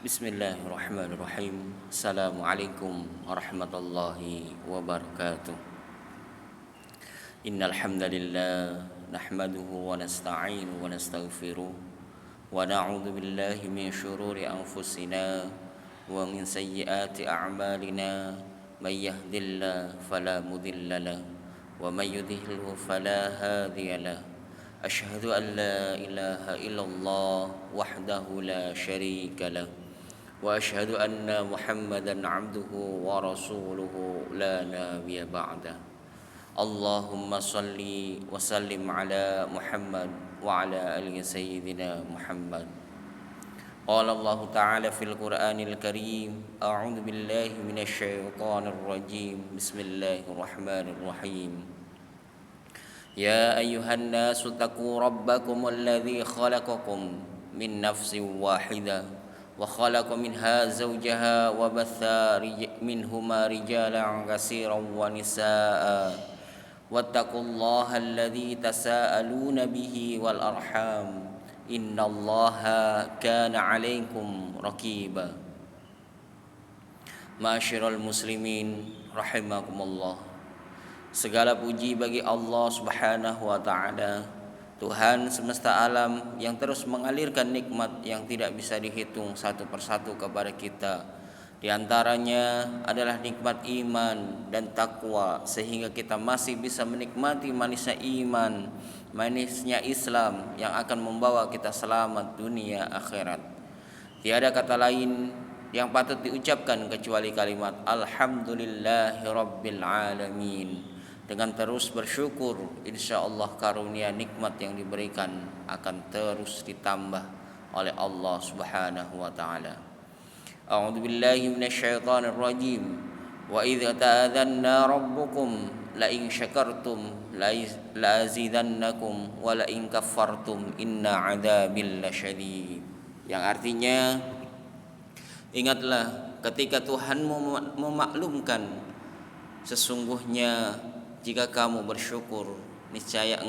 Bismillahirrahmanirrahim. Assalamualaikum warahmatullahi wabarakatuh. Innal hamdalillah nahmaduhu wa nasta'inuhu wa nastaghfiruh wa na'udzu billahi min shururi anfusina wa min sayyiati a'malina. May yahdihillahu fala mudilla lahu wa may yudhlilhu fala hadiya lahu. Asyhadu an la ilaha illallah wahdahu la syarika lahu wa asyhadu anna Muhammadan abduhu wa rasuluhu la nabiyya ba'da. Allahumma salli wa sallim ala Muhammad wa ala ali sayyidina Muhammad. Qala Allah ta'ala fil Qur'anil Karim, a'udzu billahi minasy syaithanir rajim. Bismillahirrahmanirrahim. Ya ayyuhan nasu taqu rabbakum alladzi khalaqakum min nafsin wahidah وخلق منها زوجها وبث منهما رجالا كثيرا ونساء واتقوا الله الذي تساءلون به والأرحام إن الله كان عليكم رقيبا. Ma'asyiral muslimin rahimakumullah. Segala puji bagi Allah Subhanahu wa taala, Tuhan semesta alam yang terus mengalirkan nikmat yang tidak bisa dihitung satu persatu kepada kita. Di antaranya adalah nikmat iman dan takwa, sehingga kita masih bisa menikmati manisnya iman, manisnya Islam yang akan membawa kita selamat dunia akhirat. Tiada kata lain yang patut diucapkan kecuali kalimat Alhamdulillahirabbil alamin. Dengan terus bersyukur, insyaallah karunia nikmat yang diberikan akan terus ditambah oleh Allah Subhanahu wa taala. A'udzu billahi minasyaitonir rajim. Wa idza ta'adzanna rabbukum la in syakartum la azidannakum wa la in kaffartum inna 'adzabil lasyadid. Yang artinya, ingatlah ketika Tuhanmu memaklumkan, sesungguhnya jika kamu bersyukur, niscaya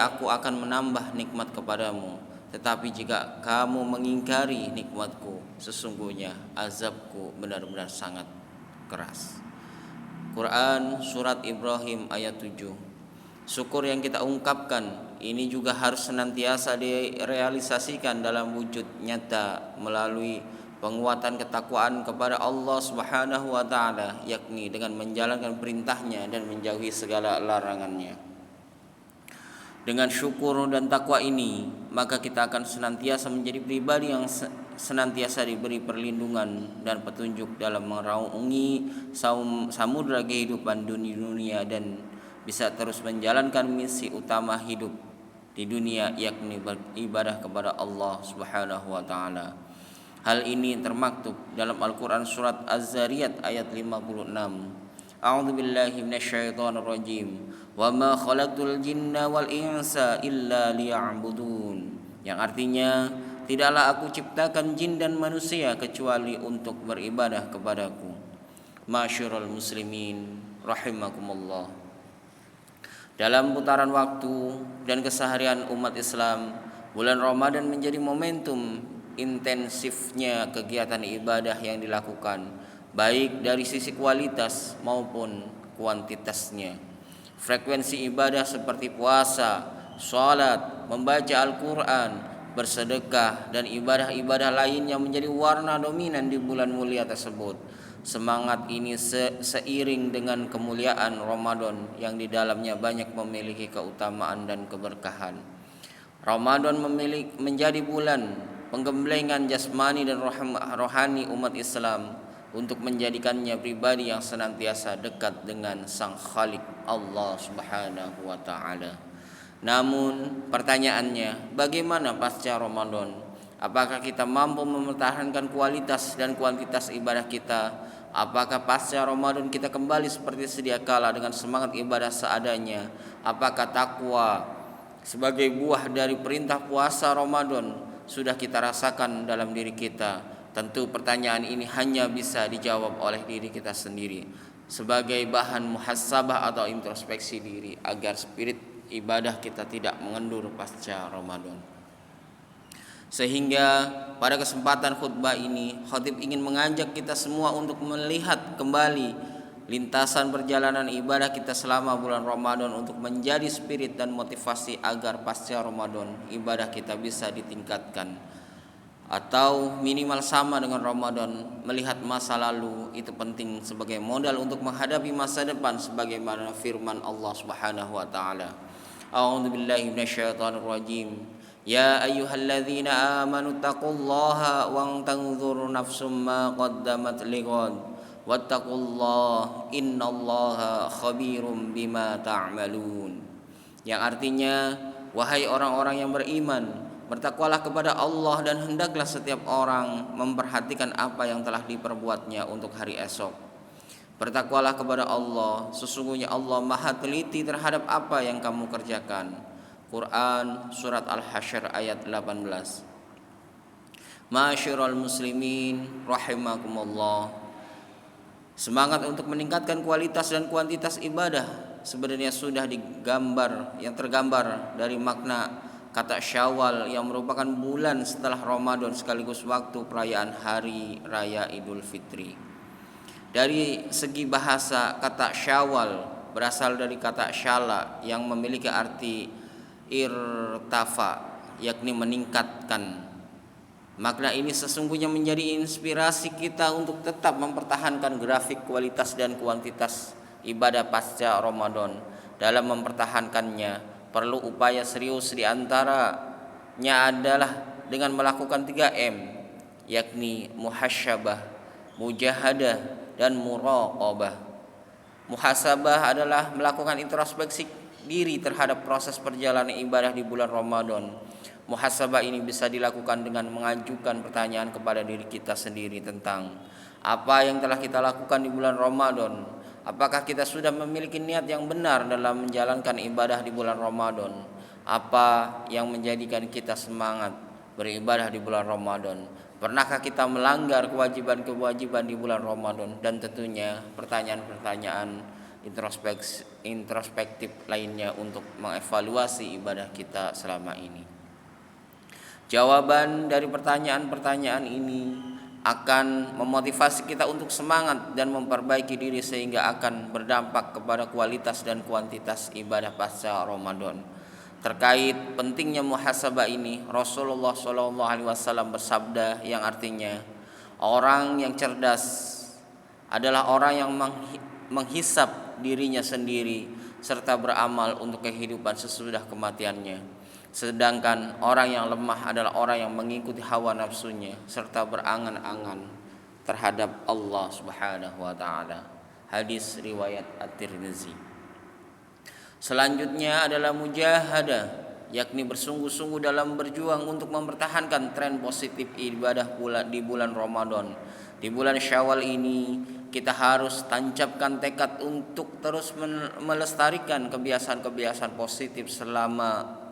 aku akan menambah nikmat kepadamu. Tetapi jika kamu mengingkari nikmatku, sesungguhnya azabku benar-benar sangat keras. Quran Surat Ibrahim ayat 7. Syukur yang kita ungkapkan ini juga harus senantiasa direalisasikan dalam wujud nyata melalui penguatan ketakwaan kepada Allah Subhanahu wa taala, yakni dengan menjalankan perintahnya dan menjauhi segala larangannya. Dengan syukur dan takwa ini, maka kita akan senantiasa menjadi pribadi yang senantiasa diberi perlindungan dan petunjuk dalam meraungi samudra kehidupan dunia dan bisa terus menjalankan misi utama hidup di dunia, yakni beribadah kepada Allah Subhanahu wa taala. Hal ini termaktub dalam Al-Quran Surat Az-Zariyat ayat 56. A'udzu billahi minasyaitonir rajim. Wa ma khalaqtul jinna wal insa illa liya'budun. Yang artinya, tidaklah aku ciptakan jin dan manusia kecuali untuk beribadah kepadaku. Ma'asyiral muslimin rahimakumullah. Dalam putaran waktu dan keseharian umat Islam, bulan Ramadan menjadi momentum intensifnya kegiatan ibadah yang dilakukan, baik dari sisi kualitas maupun kuantitasnya. Frekuensi ibadah seperti puasa, sholat, membaca Al-Quran, bersedekah, dan ibadah-ibadah lain yang menjadi warna dominan di bulan mulia tersebut. Semangat ini seiring dengan kemuliaan Ramadan yang di dalamnya banyak memiliki keutamaan dan keberkahan. Ramadan menjadi bulan penggemblengan jasmani dan rohani umat Islam untuk menjadikannya pribadi yang senantiasa dekat dengan Sang Khalik Allah Subhanahu wa taala. Namun pertanyaannya, bagaimana pasca Ramadan? Apakah kita mampu mempertahankan kualitas dan kuantitas ibadah kita? Apakah pasca Ramadan kita kembali seperti sedia kala dengan semangat ibadah seadanya? Apakah takwa sebagai buah dari perintah puasa Ramadan sudah kita rasakan dalam diri kita? Tentu pertanyaan ini hanya bisa dijawab oleh diri kita sendiri sebagai bahan muhasabah atau introspeksi diri agar spirit ibadah kita tidak mengendur pasca Ramadan. Sehingga pada kesempatan khutbah ini, khatib ingin mengajak kita semua untuk melihat kembali lintasan perjalanan ibadah kita selama bulan Ramadan untuk menjadi spirit dan motivasi agar pasca Ramadan ibadah kita bisa ditingkatkan atau minimal sama dengan Ramadan. Melihat masa lalu itu penting sebagai modal untuk menghadapi masa depan sebagaimana firman Allah Subhanahu wa taala. A'udzu billahi minasyaitonir rajim. Ya ayyuhalladzina amanu taqullaha wa tanzur nafsum ma qaddamat lighad wattaqullaha innallaha khabirum bima ta'malun. Yang artinya, wahai orang-orang yang beriman, bertakwalah kepada Allah dan hendaklah setiap orang memperhatikan apa yang telah diperbuatnya untuk hari esok. Bertakwalah kepada Allah, sesungguhnya Allah Maha teliti terhadap apa yang kamu kerjakan. Quran surat Al-Hasyr ayat 18. Ma'asyiral muslimin rahimakumullah. Semangat untuk meningkatkan kualitas dan kuantitas ibadah sebenarnya sudah tergambar dari makna kata Syawal yang merupakan bulan setelah Ramadan sekaligus waktu perayaan hari raya Idul Fitri. Dari segi bahasa, kata Syawal berasal dari kata syala yang memiliki arti irtafa, yakni meningkatkan. Makna ini sesungguhnya menjadi inspirasi kita untuk tetap mempertahankan grafik kualitas dan kuantitas ibadah pasca Ramadan. Dalam mempertahankannya perlu upaya serius, di antaranya adalah dengan melakukan 3M, yakni muhasyabah, mujahadah, dan muraqabah. Muhasabah adalah melakukan introspeksi diri terhadap proses perjalanan ibadah di bulan Ramadan. Muhasabah ini bisa dilakukan dengan mengajukan pertanyaan kepada diri kita sendiri tentang apa yang telah kita lakukan di bulan Ramadan. Apakah kita sudah memiliki niat yang benar dalam menjalankan ibadah di bulan Ramadan? Apa yang menjadikan kita semangat beribadah di bulan Ramadan? Pernahkah kita melanggar kewajiban-kewajiban di bulan Ramadan? Dan tentunya pertanyaan-pertanyaan introspektif lainnya untuk mengevaluasi ibadah kita selama ini. Jawaban dari pertanyaan-pertanyaan ini akan memotivasi kita untuk semangat dan memperbaiki diri sehingga akan berdampak kepada kualitas dan kuantitas ibadah pasca Ramadan. Terkait pentingnya muhasabah ini, Rasulullah SAW bersabda yang artinya, orang yang cerdas adalah orang yang menghisap dirinya sendiri serta beramal untuk kehidupan sesudah kematiannya. Sedangkan orang yang lemah adalah orang yang mengikuti hawa nafsunya serta berangan-angan terhadap Allah Subhanahu wa taala. Hadis riwayat At-Tirmizi. Selanjutnya adalah mujahadah, yakni bersungguh-sungguh dalam berjuang untuk mempertahankan tren positif ibadah di bulan Ramadan. Di bulan Syawal ini kita harus tancapkan tekad untuk terus melestarikan kebiasaan-kebiasaan positif selama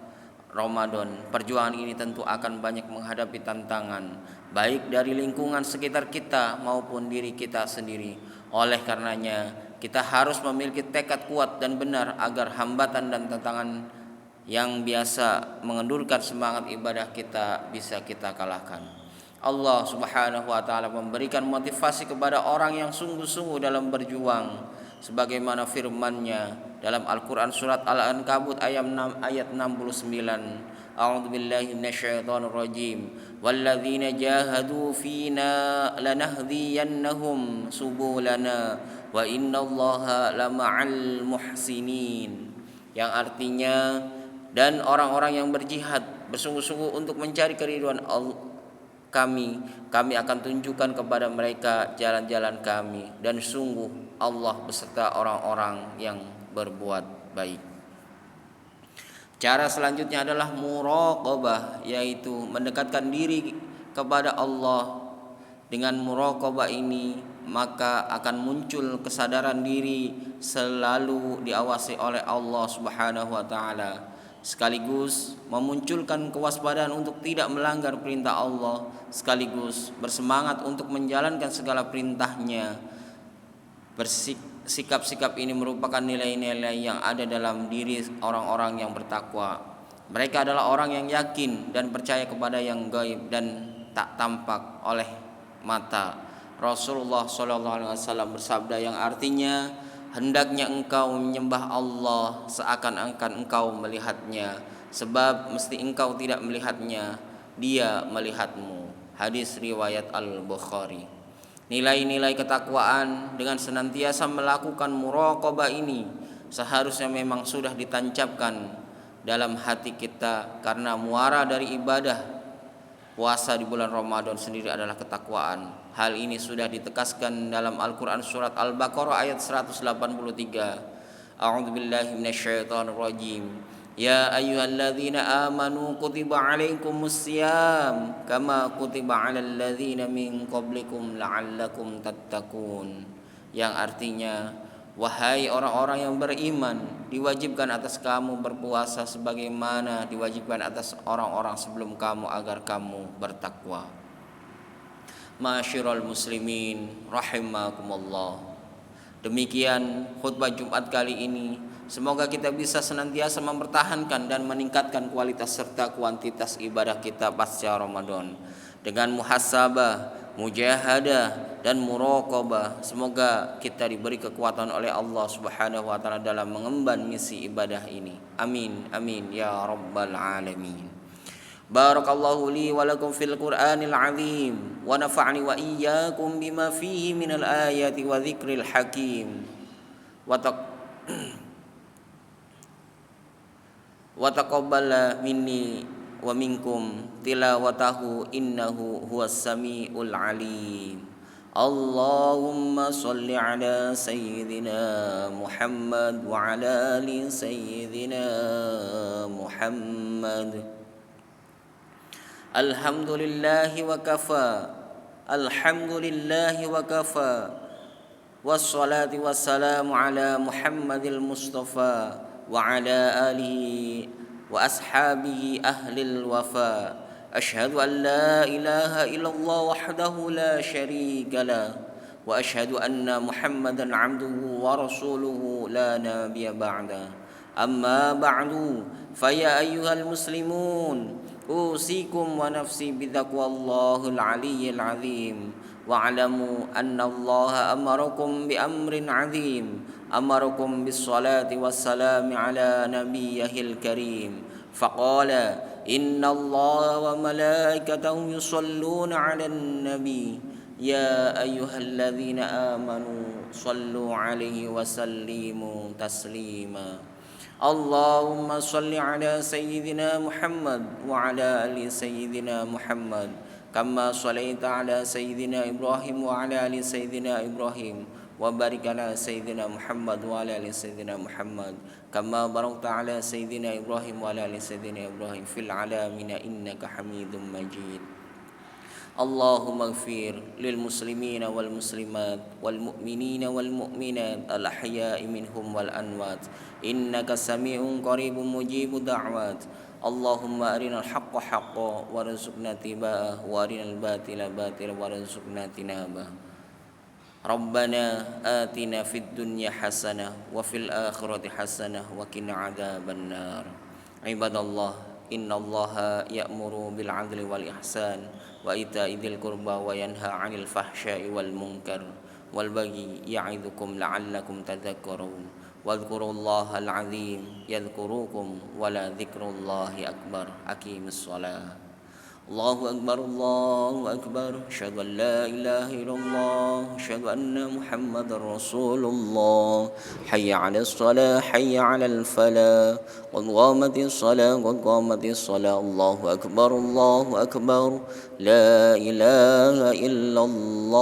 Ramadan. Perjuangan ini tentu akan banyak menghadapi tantangan, baik dari lingkungan sekitar kita maupun diri kita sendiri. Oleh karenanya, kita harus memiliki tekad kuat dan benar agar hambatan dan tantangan yang biasa mengendurkan semangat ibadah kita bisa kita kalahkan. Allah Subhanahu wa taala memberikan motivasi kepada orang yang sungguh-sungguh dalam berjuang sebagaimana firman-Nya dalam Al-Qur'an surat Al-Ankabut ayat 69. A'udzu billahi minasyaitonir rajim. Walladzina jahadu fina lanahdiyannahum subulana wa innallaha lama'al muhsinin. Yang artinya, dan orang-orang yang berjihad bersungguh-sungguh untuk mencari keridhaan kami akan tunjukkan kepada mereka jalan-jalan kami, dan sungguh Allah beserta orang-orang yang berbuat baik. Cara selanjutnya adalah muraqabah, yaitu mendekatkan diri kepada Allah. Dengan muraqabah ini maka akan muncul kesadaran diri selalu diawasi oleh Allah Subhanahu wa taala, sekaligus memunculkan kewaspadaan untuk tidak melanggar perintah Allah, sekaligus bersemangat untuk menjalankan segala perintah-Nya. Sikap-sikap ini merupakan nilai-nilai yang ada dalam diri orang-orang yang bertakwa. Mereka adalah orang yang yakin dan percaya kepada yang gaib dan tak tampak oleh mata. Rasulullah SAW bersabda yang artinya, hendaknya engkau menyembah Allah seakan-akan engkau melihatnya, sebab mesti engkau tidak melihatnya, Dia melihatmu. Hadis riwayat Al-Bukhari. Nilai-nilai ketakwaan dengan senantiasa melakukan muraqabah ini seharusnya memang sudah ditancapkan dalam hati kita, karena muara dari ibadah puasa di bulan Ramadan sendiri adalah ketakwaan. Hal ini sudah ditegaskan dalam Al-Quran surat Al-Baqarah ayat 183. A'udzubillahi minasyaitonirrajim. Ya ayyuhalladzina amanu kutiba alaikumus syiyam kama kutiba alal ladzina min qablikum la'allakum tattaqun. Yang artinya, wahai orang-orang yang beriman, diwajibkan atas kamu berpuasa sebagaimana diwajibkan atas orang-orang sebelum kamu agar kamu bertakwa. Ma'asyiral muslimin rahimakumullah. Demikian khutbah Jumat kali ini. Semoga kita bisa senantiasa mempertahankan dan meningkatkan kualitas serta kuantitas ibadah kita pasca Ramadan dengan muhasabah, mujahadah dan muraqabah. Semoga kita diberi kekuatan oleh Allah Subhanahu wa taala dalam mengemban misi ibadah ini. Amin amin ya rabbal alamin. Barakallahu li wa lakum fil Qur'anil azim wa nafa'ni wa iyyakum bima fihi minal ayati wa dzikril hakim. Wa taqabbala minni wa minkum tilawatahu innahu huwas samiul alim. Allahumma salli ala sayyidina Muhammad wa ala ali sayyidina Muhammad. Alhamdulillahi wa kafa, alhamdulillahi wa kafa, wassalatu wassalamu ala Muhammadil Mustafa wa ala alihi wa ashabihi ahlil wafa. Ashhadu an la ilaha illallah wahdahu la syarika lah wa ashhadu anna Muhammadan abduhu wa rasuluhu la nabiyya ba'da. Amma ba'du, faya ayyuhal muslimun, usikum wa nafsi bitaqwallahil aliyyil azim. Wa'lamu anna Allah amarakum bi amrin azim, amarakum bis salati wassalami ala nabiyyihil karim. Faqala inna Allah wa malaikatahu yusalluna ala nabi ya ayyuhalladzina amanu sallu alaihi wa sallimu taslima. Allahumma salli ala sayyidina Muhammad wa ala ali sayyidina Muhammad kama sallaita ala sayyidina Ibrahim wa ala ali sayyidina Ibrahim wa barik ala sayyidina Muhammad wa ala ali sayyidina Muhammad kama barakta ala sayyidina Ibrahim wa ala ali sayyidina Ibrahim fil alamin innaka Hamidum Majid. Allahumma ighfir lil muslimina wal muslimat wal mu'minina wal mu'minat al ahya'i minhum wal amwat innaka sami'un qaribun mujibud da'wat. Allahumma arinal haqqa haqqan warzuqna tiba'ah wa arinal batila batilan warzuqna tinabah. Rabbana atina fid dunya hasanah wa fil akhirati hasanah wa qina adzaban nar. Ibadallah, innallaha ya'muru bil 'adli wal ihsan wa ita'i dzil qurba wa yanha 'anil fahsya'i wal munkar wal baghi ya'idukum la'allakum tadhakkarun. Wadhkurullahal 'azim yadhkurukum wa la dzikrullahi akbar. Aqimis shalah. Allahu akbar, Allahu akbar. Asyhadu an la ilaha illallah, asyhadu anna Muhammadar Rasulullah. Hayya 'alas shalah, hayya 'alal falah. Qad qamatis shalah, qad qamatis shalah. Allahu akbar, Allahu akbar. La ilaha illallah.